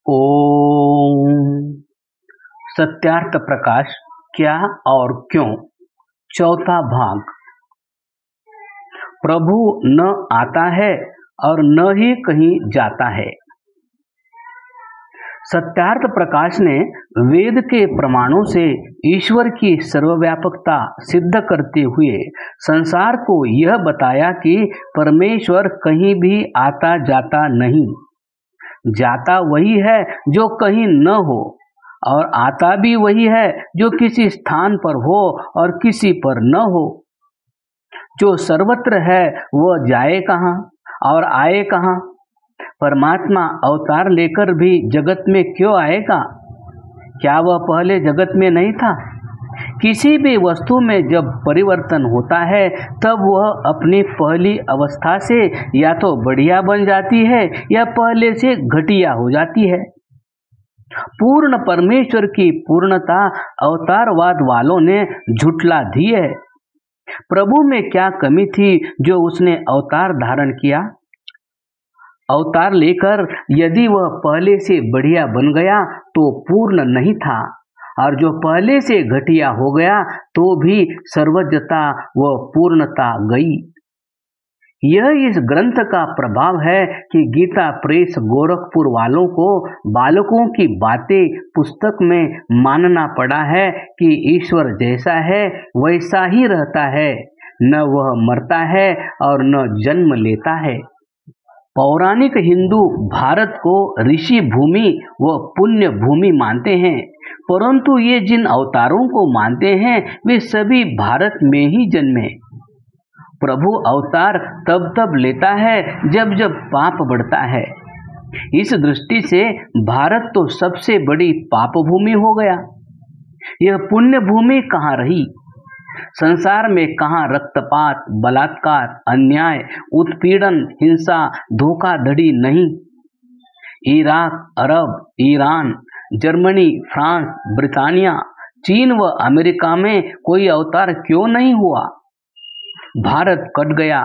ओम सत्यार्थ प्रकाश क्या और क्यों। चौथा भाग। प्रभु न आता है और न ही कहीं जाता है। सत्यार्थ प्रकाश ने वेद के प्रमाणों से ईश्वर की सर्वव्यापकता सिद्ध करते हुए संसार को यह बताया कि परमेश्वर कहीं भी आता जाता नहीं। जाता वही है जो कहीं न हो और आता भी वही है जो किसी स्थान पर हो और किसी पर न हो। जो सर्वत्र है वह जाए कहाँ और आए कहाँ। परमात्मा अवतार लेकर भी जगत में क्यों आएगा? क्या वह पहले जगत में नहीं था? किसी भी वस्तु में जब परिवर्तन होता है तब वह अपनी पहली अवस्था से या तो बढ़िया बन जाती है या पहले से घटिया हो जाती है। पूर्ण परमेश्वर की पूर्णता अवतारवाद वालों ने झुठला दी है। प्रभु में क्या कमी थी जो उसने अवतार धारण किया? अवतार लेकर यदि वह पहले से बढ़िया बन गया तो पूर्ण नहीं था, और जो पहले से घटिया हो गया तो भी सर्वज्ञता व पूर्णता गई। यह इस ग्रंथ का प्रभाव है कि गीता प्रेस गोरखपुर वालों को बालकों की बातें पुस्तक में मानना पड़ा है कि ईश्वर जैसा है वैसा ही रहता है, न वह मरता है और न जन्म लेता है। पौराणिक हिंदू भारत को ऋषि भूमि व पुण्य भूमि मानते हैं, परंतु ये जिन अवतारों को मानते हैं वे सभी भारत में ही जन्मे। प्रभु अवतार तब तब लेता है जब जब पाप बढ़ता है। इस दृष्टि से भारत तो सबसे बड़ी पाप भूमि हो गया। यह पुण्य भूमि कहाँ रही? संसार में कहाँ रक्तपात, बलात्कार, अन्याय, उत्पीड़न, हिंसा, धोखाधड़ी नहीं? इराक, अरब, ईरान, जर्मनी, फ्रांस, ब्रिटानिया, चीन व अमेरिका में कोई अवतार क्यों नहीं हुआ? भारत कट गया।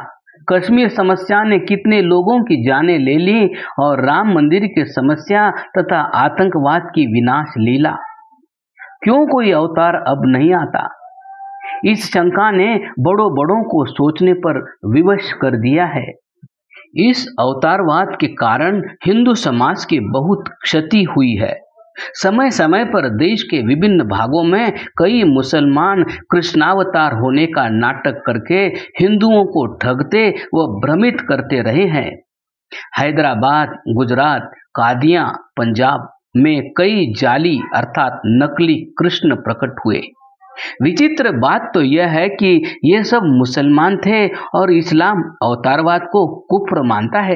कश्मीर समस्या ने कितने लोगों की जानें ले ली और राम मंदिर की समस्या तथा आतंकवाद की विनाश लीला। क्यों कोई अवतार अब नहीं आता? इस शंका ने बड़ों बड़ों को सोचने पर विवश कर दिया है। इस अवतारवाद के कारण हिंदू समाज की बहुत क्षति हुई है। समय समय पर देश के विभिन्न भागों में कई मुसलमान कृष्णावतार होने का नाटक करके हिंदुओं को ठगते व भ्रमित करते रहे हैं। हैदराबाद, गुजरात, कादियां, पंजाब में कई जाली अर्थात नकली कृष्ण प्रकट हुए। विचित्र बात तो यह है कि ये सब मुसलमान थे और इस्लाम अवतारवाद को कुफ्र मानता है।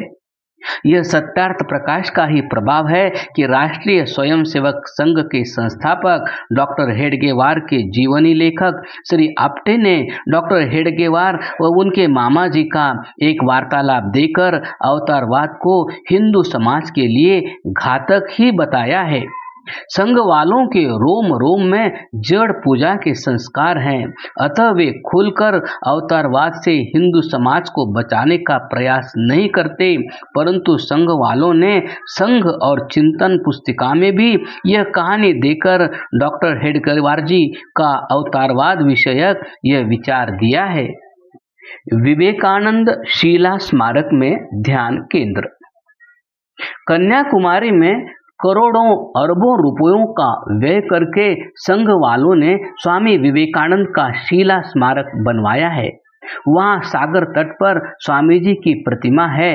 यह सत्यार्थ प्रकाश का ही प्रभाव है कि राष्ट्रीय स्वयंसेवक संघ के संस्थापक डॉक्टर हेडगेवार के जीवनी लेखक श्री आप्टे ने डॉक्टर हेडगेवार व उनके मामा जी का एक वार्तालाप देकर अवतारवाद को हिंदू समाज के लिए घातक ही बताया है। संघ वालों के रोम रोम में जड़ पूजा के संस्कार हैं, अतः वे खुलकर अवतारवाद से हिंदू समाज को बचाने का प्रयास नहीं करते, परंतु संघ वालों ने संघ और चिंतन पुस्तिका में भी यह कहानी देकर डॉक्टर हेडगेवार जी का अवतारवाद विषयक यह विचार दिया है। विवेकानंद शीला स्मारक में ध्यान केंद्र। कन्याकुमारी में करोड़ों अरबों रुपयों का व्यय करके संघ वालों ने स्वामी विवेकानंद का शीला स्मारक बनवाया है। वहाँ सागर तट पर स्वामी जी की प्रतिमा है,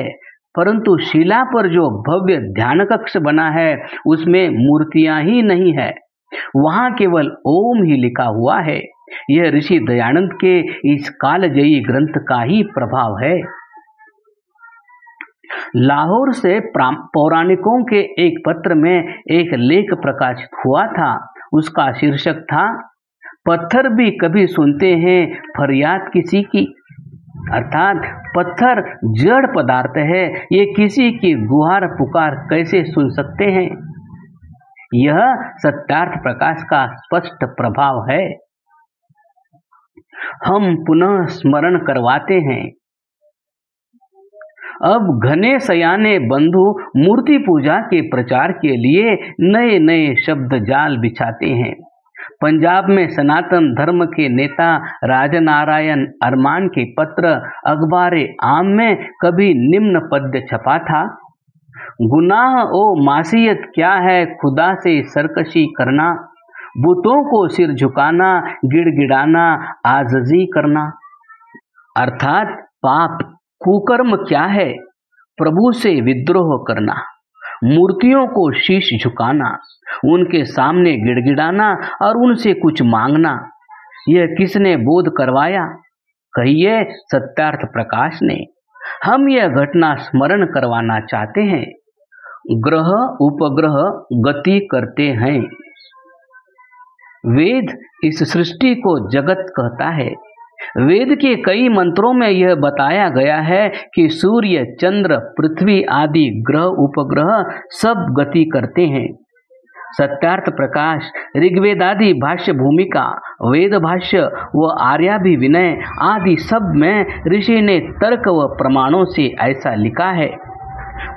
परंतु शिला पर जो भव्य ध्यान कक्ष बना है उसमें मूर्तियां ही नहीं है, वहाँ केवल ओम ही लिखा हुआ है। यह ऋषि दयानंद के इस कालजयी ग्रंथ का ही प्रभाव है। लाहौर से पौराणिकों के एक पत्र में एक लेख प्रकाशित हुआ था। उसका शीर्षक था, पत्थर भी कभी सुनते हैं फरियाद किसी की। अर्थात पत्थर जड़ पदार्थ है, ये किसी की गुहार पुकार कैसे सुन सकते हैं। यह सत्यार्थ प्रकाश का स्पष्ट प्रभाव है। हम पुनः स्मरण करवाते हैं, अब घने सयाने बंधु मूर्ति पूजा के प्रचार के लिए नए नए शब्द जाल बिछाते हैं। पंजाब में सनातन धर्म के नेता राजनारायण अरमान के पत्र अखबार आम में कभी निम्न पद्य छपा था: गुनाह ओ मासियत क्या है खुदा से सरकशी करना, बुतों को सिर झुकाना, गिड़गिड़ाना, आजजी करना। अर्थात पाप कुकर्म क्या है? प्रभु से विद्रोह करना, मूर्तियों को शीश झुकाना, उनके सामने गिड़गिड़ाना और उनसे कुछ मांगना। यह किसने बोध करवाया? कहिए सत्यार्थ प्रकाश ने। हम यह घटना स्मरण करवाना चाहते हैं। ग्रह उपग्रह गति करते हैं। वेद इस सृष्टि को जगत कहता है। वेद के कई मंत्रों में यह बताया गया है कि सूर्य, चंद्र, पृथ्वी आदि ग्रह उपग्रह सब गति करते हैं। सत्यार्थ प्रकाश, ऋग्वेदादि भाष्य भूमिका, वेद भाष्य व आर्याभिविनय आदि सब में ऋषि ने तर्क व प्रमाणों से ऐसा लिखा है।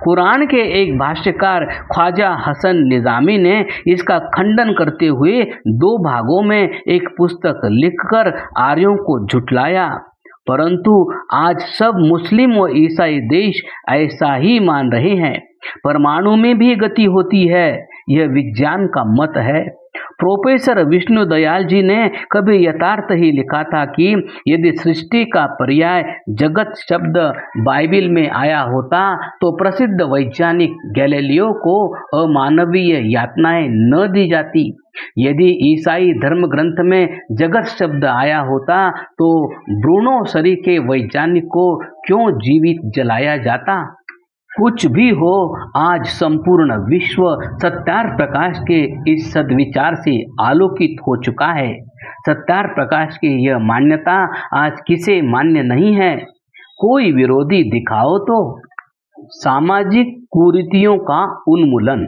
कुरान के एक भाष्यकार ख्वाजा हसन निजामी ने इसका खंडन करते हुए 2 भागों में एक पुस्तक लिखकर आर्यों को झुठलाया। परंतु आज सब मुस्लिम व ईसाई देश ऐसा ही मान रहे हैं। परमाणु में भी गति होती है, यह विज्ञान का मत है। प्रोफेसर विष्णु दयाल जी ने कभी यथार्थ ही लिखा था कि यदि सृष्टि का पर्याय जगत शब्द बाइबिल में आया होता तो प्रसिद्ध वैज्ञानिक गैलीलियो को अमानवीय यातनाएं न दी जाती। यदि ईसाई धर्म ग्रंथ में जगत शब्द आया होता तो ब्रूनो सरी के वैज्ञानिक को क्यों जीवित जलाया जाता? कुछ भी हो, आज संपूर्ण विश्व सत्यार्थ प्रकाश के इस सद्विचार से आलोकित हो चुका है। सत्यार्थ प्रकाश की यह मान्यता आज किसे मान्य नहीं है? कोई विरोधी दिखाओ तो। सामाजिक कुरीतियों का उन्मूलन।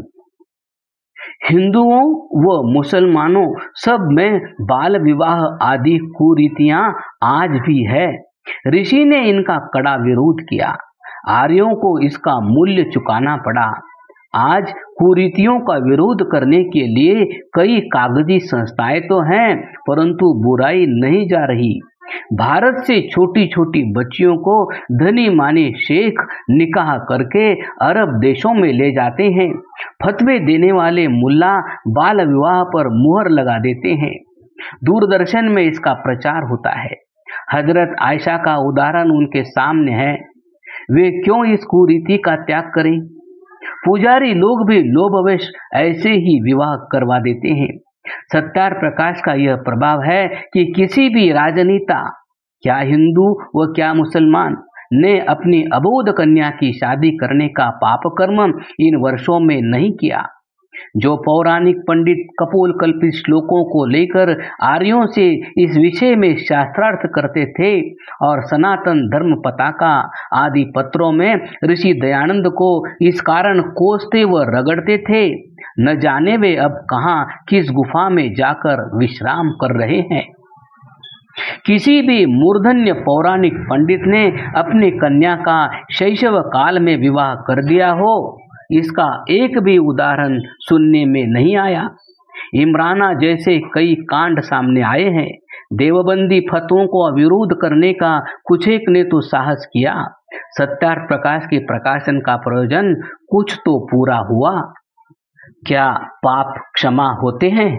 हिंदुओं व मुसलमानों सब में बाल विवाह आदि कुरीतियां आज भी है। ऋषि ने इनका कड़ा विरोध किया। आर्यों को इसका मूल्य चुकाना पड़ा। आज कुरीतियों का विरोध करने के लिए कई कागजी संस्थाएं तो हैं, परंतु बुराई नहीं जा रही। भारत से छोटी छोटी बच्चियों को धनी माने शेख निकाह करके अरब देशों में ले जाते हैं। फतवे देने वाले मुल्ला बाल विवाह पर मुहर लगा देते हैं। दूरदर्शन में इसका प्रचार होता है। हजरत आयशा का उदाहरण उनके सामने है। वे क्यों इस कुरीति का त्याग करें? पुजारी लोग भी लोभवश ऐसे ही विवाह करवा देते हैं। सत्यार्थ प्रकाश का यह प्रभाव है कि किसी भी राजनेता, क्या हिंदू व क्या मुसलमान, ने अपनी अबोध कन्या की शादी करने का पाप कर्म इन वर्षों में नहीं किया। जो पौराणिक पंडित कपोल कल्पित श्लोकों को लेकर आर्यों से इस विषय में शास्त्रार्थ करते थे और सनातन धर्म पताका आदि पत्रों में ऋषि दयानंद को इस कारण कोसते व रगड़ते थे, न जाने वे अब कहाँ किस गुफा में जाकर विश्राम कर रहे हैं। किसी भी मूर्धन्य पौराणिक पंडित ने अपनी कन्या का शैशव काल में विवाह कर दिया हो, इसका एक भी उदाहरण सुनने में नहीं आया। इमराना जैसे कई कांड सामने आए हैं। देवबंदी फतवों को विरोध करने का कुछ एक ने तो साहस किया। सत्यार्थ प्रकाश के प्रकाशन का प्रयोजन कुछ तो पूरा हुआ। क्या पाप क्षमा होते हैं?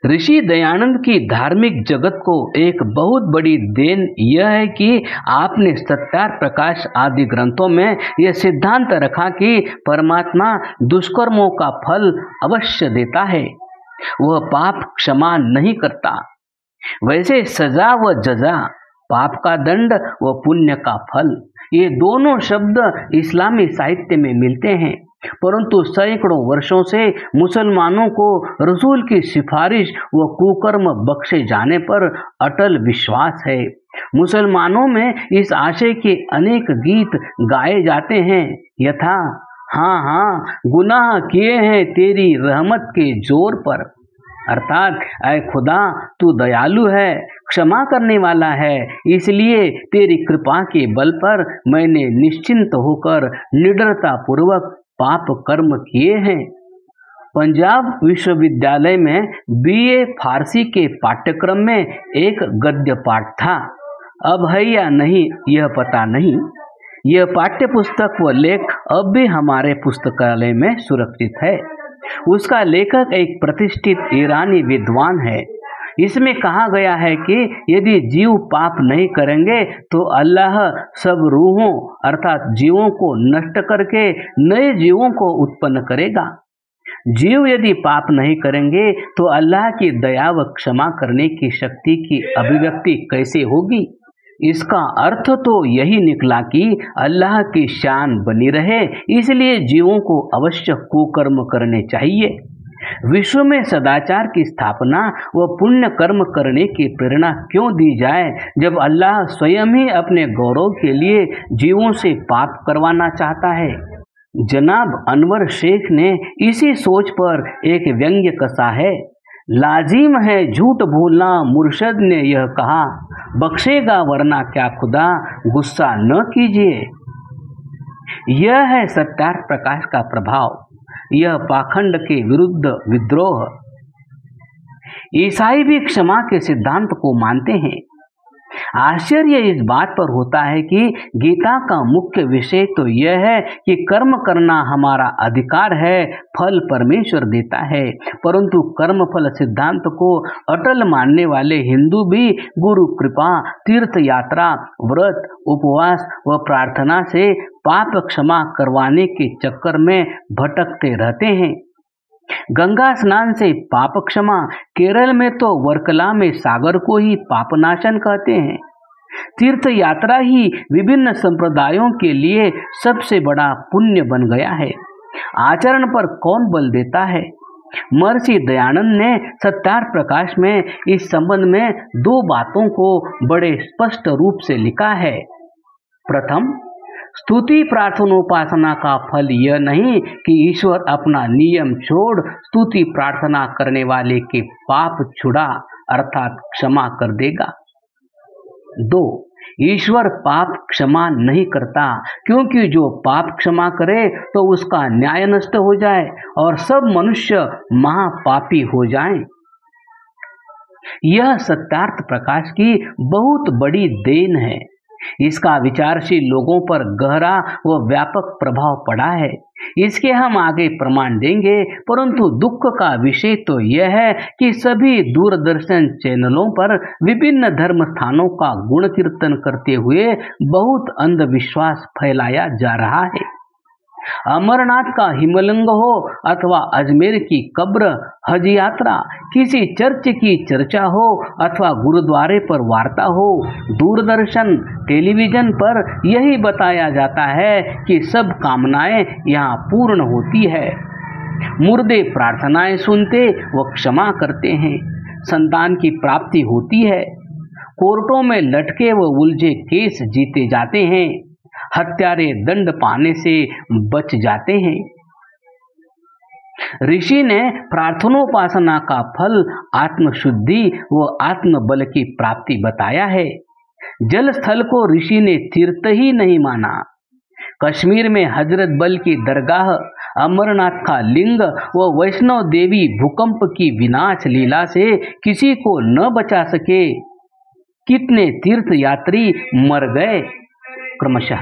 ऋषि दयानंद की धार्मिक जगत को एक बहुत बड़ी देन यह है कि आपने सत्यार्थ प्रकाश आदि ग्रंथों में यह सिद्धांत रखा कि परमात्मा दुष्कर्मों का फल अवश्य देता है, वह पाप क्षमा नहीं करता। वैसे सजा व जजा, पाप का दंड व पुण्य का फल, ये दोनों शब्द इस्लामी साहित्य में मिलते हैं, परंतु सैकड़ों वर्षों से मुसलमानों को रसूल की सिफारिश व कुकर्म बख्शे जाने पर अटल विश्वास है। मुसलमानों में इस आशय के अनेक गीत गाए जाते हैं, यथा हाँ हाँ गुनाह किए हैं तेरी रहमत के जोर पर, अर्थात ऐ खुदा तू दयालु है, क्षमा करने वाला है, इसलिए तेरी कृपा के बल पर मैंने निश्चिंत होकर निडरता पूर्वक पाप कर्म किए हैं। पंजाब विश्वविद्यालय में बीए फारसी के पाठ्यक्रम में एक गद्य पाठ था। अब है या नहीं यह पता नहीं। यह पाठ्य पुस्तक व लेख अब भी हमारे पुस्तकालय में सुरक्षित है। उसका लेखक एक प्रतिष्ठित ईरानी विद्वान है। इसमें कहा गया है कि यदि जीव पाप नहीं करेंगे तो अल्लाह सब रूहों अर्थात जीवों को नष्ट करके नए जीवों को उत्पन्न करेगा। जीव यदि पाप नहीं करेंगे तो अल्लाह की दया व क्षमा करने की शक्ति की अभिव्यक्ति कैसे होगी। इसका अर्थ तो यही निकला कि अल्लाह की शान बनी रहे, इसलिए जीवों को अवश्य कुकर्म करने चाहिए। विश्व में सदाचार की स्थापना व पुण्य कर्म करने की प्रेरणा क्यों दी जाए, जब अल्लाह स्वयं ही अपने गौरव के लिए जीवों से पाप करवाना चाहता है। जनाब अनवर शेख ने इसी सोच पर एक व्यंग्य कसा है। लाजिम है झूठ बोलना, मुर्शद ने यह कहा, बख्शेगा वरना क्या खुदा, गुस्सा न कीजिए। यह है सत्यार्थ प्रकाश का प्रभाव, यह पाखंड के विरुद्ध विद्रोह। ईसाई भी क्षमा के सिद्धांत को मानते हैं। आश्चर्य इस बात पर होता है कि गीता का मुख्य विषय तो यह है कि कर्म करना हमारा अधिकार है, फल परमेश्वर देता है, परंतु कर्म फल सिद्धांत को अटल मानने वाले हिंदू भी गुरु कृपा, तीर्थ यात्रा, व्रत, उपवास व प्रार्थना से पाप क्षमा करवाने के चक्कर में भटकते रहते हैं। गंगा स्नान से पाप क्षमा, केरल में तो वर्कला में सागर को ही पापनाशन कहते हैं। तीर्थ यात्रा ही विभिन्न संप्रदायों के लिए सबसे बड़ा पुण्य बन गया है। आचरण पर कौन बल देता है। महर्षि दयानंद ने सत्यार्थ प्रकाश में इस संबंध में दो बातों को बड़े स्पष्ट रूप से लिखा है। प्रथम, स्तुति प्रार्थनोपासना का फल यह नहीं कि ईश्वर अपना नियम छोड़ स्तुति प्रार्थना करने वाले के पाप छुड़ा अर्थात क्षमा कर देगा। 2, ईश्वर पाप क्षमा नहीं करता, क्योंकि जो पाप क्षमा करे तो उसका न्याय नष्ट हो जाए और सब मनुष्य महापापी हो जाएं। यह सत्यार्थ प्रकाश की बहुत बड़ी देन है। इसका विचारशील लोगों पर गहरा व व्यापक प्रभाव पड़ा है। इसके हम आगे प्रमाण देंगे, परंतु दुख का विषय तो यह है कि सभी दूरदर्शन चैनलों पर विभिन्न धर्म स्थानों का गुण कीर्तन करते हुए बहुत अंधविश्वास फैलाया जा रहा है। अमरनाथ का हिमलिंग हो अथवा अजमेर की कब्र, हज यात्रा, किसी चर्च की चर्चा हो अथवा गुरुद्वारे पर वार्ता हो, दूरदर्शन टेलीविजन पर यही बताया जाता है कि सब कामनाएं यहाँ पूर्ण होती है। मुर्दे प्रार्थनाएं सुनते व क्षमा करते हैं, संतान की प्राप्ति होती है, कोर्टों में लटके व उलझे केस जीते जाते हैं, हत्यारे दंड पाने से बच जाते हैं। ऋषि ने प्रार्थनोपासना का फल आत्मशुद्धि व आत्मबल की प्राप्ति बताया है। जल स्थल को ऋषि ने तीर्थ ही नहीं माना। कश्मीर में हजरत बल की दरगाह, अमरनाथ का लिंग व वैष्णव देवी भूकंप की विनाश लीला से किसी को न बचा सके। कितने तीर्थ यात्री मर गए क्रमशः।